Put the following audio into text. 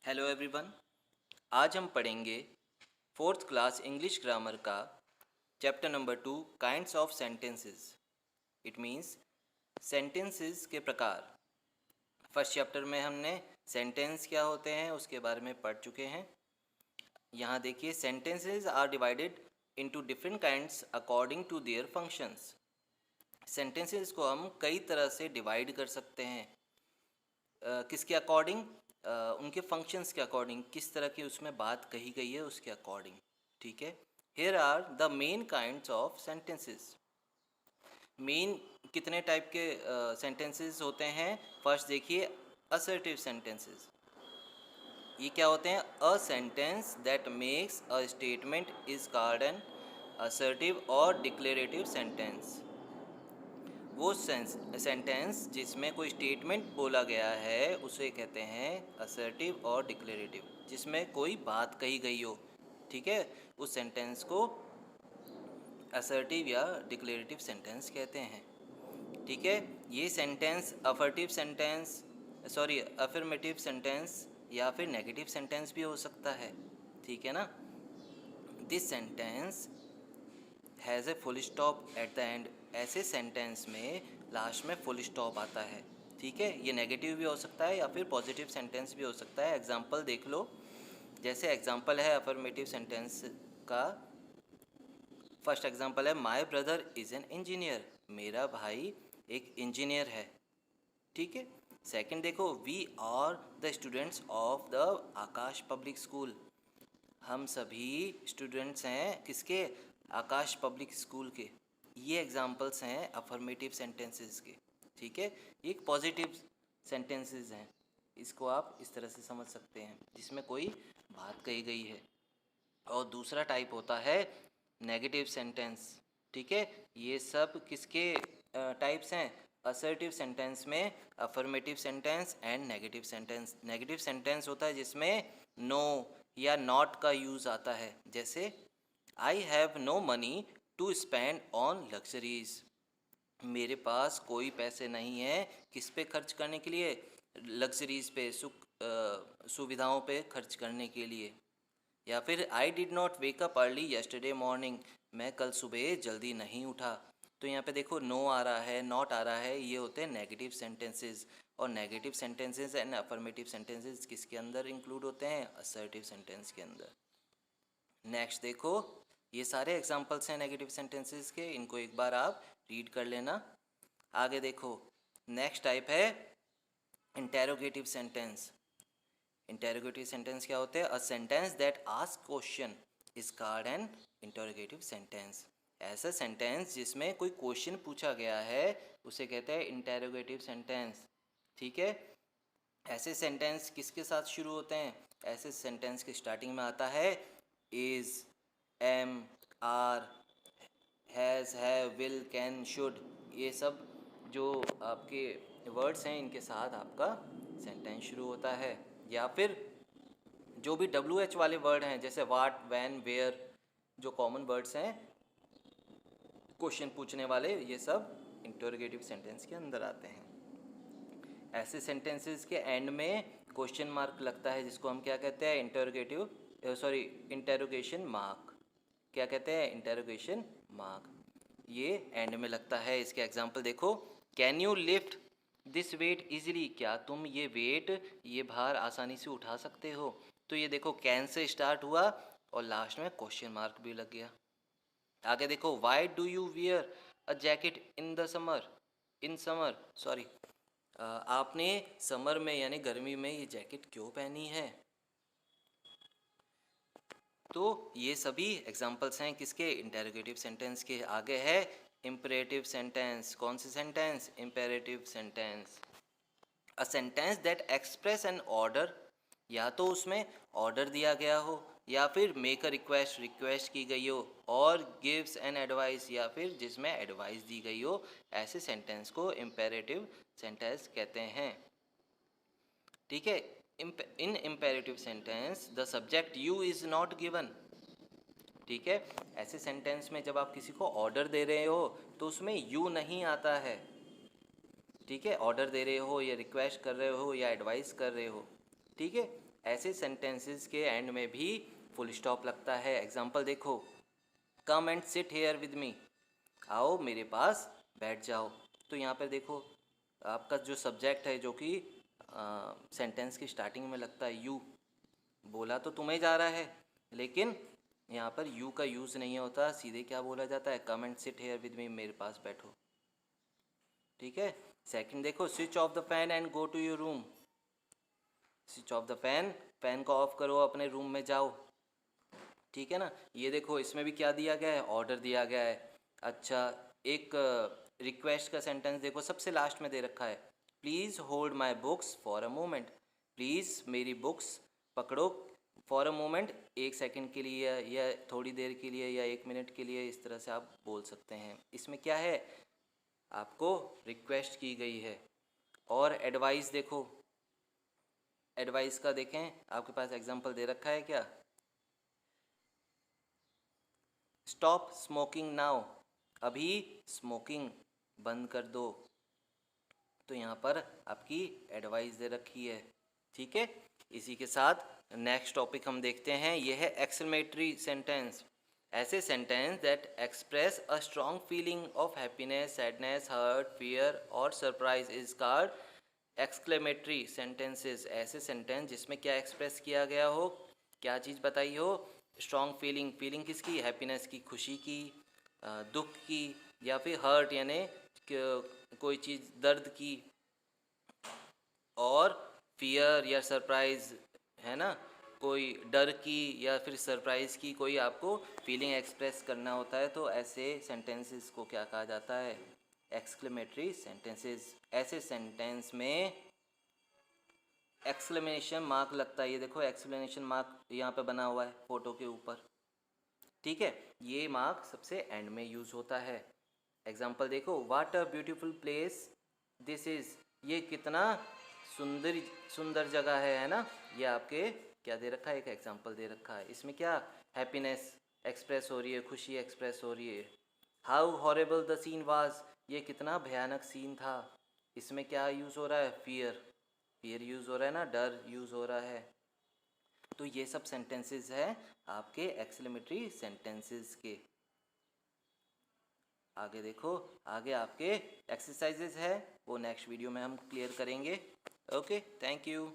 Hello everyone. आज हम पढ़ेंगे फोर्थ क्लास इंग्लिश ग्रामर का chapter number 2 kinds of sentences. It means sentences के प्रकार। फर्स्ट चैप्टर में हमने सेंटेंस क्या होते हैं उसके बारे में पढ़ चुके हैं। यहाँ देखिए, sentences are divided into different kinds according to their functions. Sentences को हम कई तरह से डिवाइड कर सकते हैं। किसके अकॉर्डिंग? उनके फंक्शंस के अकॉर्डिंग, किस तरह की उसमें बात कही गई है उसके अकॉर्डिंग। ठीक है। Here are the main kinds of sentences. Main कितने टाइप के सेंटेंसेस होते हैं? फर्स्ट देखिए, असर्टिव सेंटेंसेस। ये क्या होते हैं? अ sentence that makes a statement is called an assertive और डिक्लेरेटिव सेंटेंस। वो सेंटेंस जिसमें कोई स्टेटमेंट बोला गया है उसे कहते हैं असर्टिव और डिक्लेरेटिव, जिसमें कोई बात कही गई हो। ठीक है, उस सेंटेंस को असर्टिव या डिक्लेरेटिव सेंटेंस कहते हैं। ठीक है, ये सेंटेंस अफर्मेटिव सेंटेंस या फिर नेगेटिव सेंटेंस भी हो सकता है। ठीक है ना। This sentence has a full stop at the end. ऐसे सेंटेंस में लास्ट में फुल स्टॉप आता है। ठीक है, ये नेगेटिव भी हो सकता है या फिर पॉजिटिव सेंटेंस भी हो सकता है। एग्जांपल देख लो। जैसे एग्जांपल है अफर्मेटिव सेंटेंस का, फर्स्ट एग्जांपल है my brother is an engineer. मेरा भाई एक इंजीनियर है। ठीक है। सेकंड देखो, we are the students of the Akash public school. हम सभी स्टूडेंट्स हैं किसके? आकाश पब्लिक स्कूल के। ये एग्जांपल्स हैं अफर्मेटिव सेंटेंसेस के। ठीक है, ये एक पॉजिटिव सेंटेंसेस हैं। इसको आप इस तरह से समझ सकते हैं जिसमें कोई बात कही गई है। और दूसरा टाइप होता है नेगेटिव सेंटेंस। ठीक है, ये सब किसके टाइप्स हैं? असर्टिव सेंटेंस में affirmative sentence and negative sentence. Negative sentence होता है जिसमें नो या नॉट का यूज़ आता है। जैसे I have no money to spend on luxuries. मेरे पास कोई पैसे नहीं है किस पे खर्च करने के लिए? लग्जरीज पे, सुविधाओं पे खर्च करने के लिए। या फिर I did not wake up early yesterday morning. मैं कल सुबह जल्दी नहीं उठा। तो यहाँ पे देखो, नो आ रहा है, नॉट आ रहा है, ये होते हैं नेगेटिव सेंटेंसेस। और negative sentences and affirmative sentences किसके अंदर इंक्लूड होते हैं? असर्टिव सेंटेंस के अंदर। नेक्स्ट देखो, ये सारे एग्जांपल्स हैं नेगेटिव सेंटेंसेस के, इनको एक बार आप रीड कर लेना। आगे देखो, नेक्स्ट टाइप है इंटेरोगेटिव सेंटेंस। इंटेरोगेटिव सेंटेंस क्या होते हैं? अ sentence that ask question is called an interrogative sentence. ऐसा सेंटेंस जिसमें कोई क्वेश्चन पूछा गया है उसे कहते हैं इंटेरोगेटिव सेंटेंस। ठीक है। ऐसे सेंटेंस किसके साथ शुरू होते हैं? ऐसे सेंटेंस की स्टार्टिंग में आता है is, am, are, has, have, will, can, should. ये सब जो आपके वर्ड्स हैं इनके साथ आपका सेंटेंस शुरू होता है। या फिर जो भी WH वाले वर्ड हैं जैसे वाट, वैन, वेयर, जो कॉमन वर्ड्स हैं क्वेश्चन पूछने वाले, ये सब इंटरोगेटिव सेंटेंस के अंदर आते हैं। ऐसे सेंटेंसेस के एंड में क्वेश्चन मार्क लगता है जिसको हम क्या कहते हैं? Interrogation mark. क्या कहते हैं? Interrogation mark. ये एंड में लगता है। इसके एग्जांपल देखो, can you lift this weight easily. क्या तुम ये वेट, ये भार आसानी से उठा सकते हो? तो ये देखो, कैन से स्टार्ट हुआ और लास्ट में क्वेश्चन मार्क भी लग गया। आगे देखो, why do you wear a jacket in the summer, in summer sorry, आपने समर में यानी गर्मी में ये जैकेट क्यों पहनी है? तो ये सभी एग्जांपल्स हैं किसके? इंटेरोगेटिव सेंटेंस के। आगे है इम्पेरेटिव सेंटेंस। कौन सी sentence? Imperative sentence. A sentence that express an order. या तो उसमें ऑर्डर दिया गया हो, या फिर मेक अ रिक्वेस्ट, रिक्वेस्ट की गई हो, और गिव्स एन एडवाइस, या फिर जिसमें एडवाइस दी गई हो। ऐसे सेंटेंस को इम्पेरेटिव सेंटेंस कहते हैं। ठीक है। In imperative sentence the subject you is not given. ठीक है, ऐसे सेंटेंस में जब आप किसी को ऑर्डर दे रहे हो तो उसमें यू नहीं आता है। ठीक है, ऑर्डर दे रहे हो या रिक्वेस्ट कर रहे हो या एडवाइस कर रहे हो। ठीक है, ऐसे सेंटेंसेस के एंड में भी फुल स्टॉप लगता है। एग्जाम्पल देखो, कम एंड सिट हेयर विद मी, आओ मेरे पास बैठ जाओ। तो यहाँ पर देखो आपका जो सब्जेक्ट है, जो कि सेंटेंस की स्टार्टिंग में लगता है यू, बोला तो तुम्हें जा रहा है, लेकिन यहाँ पर यू का यूज़ नहीं होता, सीधे क्या बोला जाता है, come and sit here with me, मेरे पास बैठो। ठीक है। सेकंड देखो, switch off the fan and go to your room. Switch off the fan, fan को ऑफ करो, अपने रूम में जाओ। ठीक है ना। ये देखो इसमें भी क्या दिया गया है, ऑर्डर दिया गया है। अच्छा, एक रिक्वेस्ट का सेंटेंस देखो, सबसे लास्ट में दे रखा है, please hold my books for a moment. Please मेरी बुक्स पकड़ो फॉर अ मोमेंट, एक सेकंड के लिए या थोड़ी देर के लिए या एक मिनट के लिए, इस तरह से आप बोल सकते हैं। इसमें क्या है, आपको रिक्वेस्ट की गई है। और एडवाइस देखो, एडवाइस का देखें, आपके पास एग्जांपल दे रखा है क्या, स्टॉप स्मोकिंग नाउ, अभी स्मोकिंग बंद कर दो। तो यहाँ पर आपकी एडवाइस दे रखी है। ठीक है। इसी के साथ नेक्स्ट टॉपिक हम देखते हैं, यह है एक्सक्लेमेटरी सेंटेंस। ऐसे sentence that express a strong feeling of happiness, sadness, hurt, fear और surprise is called exclamatory sentences. ऐसे सेंटेंस जिसमें क्या एक्सप्रेस किया गया हो, क्या चीज़ बताई हो, स्ट्रॉन्ग फीलिंग, फीलिंग किसकी, हैप्पीनेस की, खुशी की, दुख की, या फिर हर्ट यानी कोई चीज़ दर्द की, और फियर या सरप्राइज है ना, कोई डर की या फिर सरप्राइज की, कोई आपको फीलिंग एक्सप्रेस करना होता है, तो ऐसे सेंटेंसेस को क्या कहा जाता है, एक्सक्लेमेटरी सेंटेंसेस। ऐसे सेंटेंस में एक्सक्लेमेशन मार्क लगता है, ये देखो एक्सक्लेमेशन मार्क यहाँ पे बना हुआ है फोटो के ऊपर। ठीक है। ये मार्क सबसे एंड में यूज होता है। एग्जाम्पल देखो, what a beautiful place this is, ये कितना सुंदर सुंदर जगह है ना। ये आपके क्या दे रखा है, एक एग्जाम्पल दे रखा है। इसमें क्या हैप्पीनेस एक्सप्रेस हो रही है, खुशी एक्सप्रेस हो रही है। How horrible the scene was, ये कितना भयानक सीन था। इसमें क्या यूज़ हो रहा है, फियर, फियर यूज़ हो रहा है ना, डर यूज़ हो रहा है। तो ये सब सेंटेंसेस है आपके एक्सक्लेमेटरी सेंटेंसेस के। आगे देखो, आगे आपके एक्सरसाइजेज है, वो नेक्स्ट वीडियो में हम क्लियर करेंगे। Okay, thank you.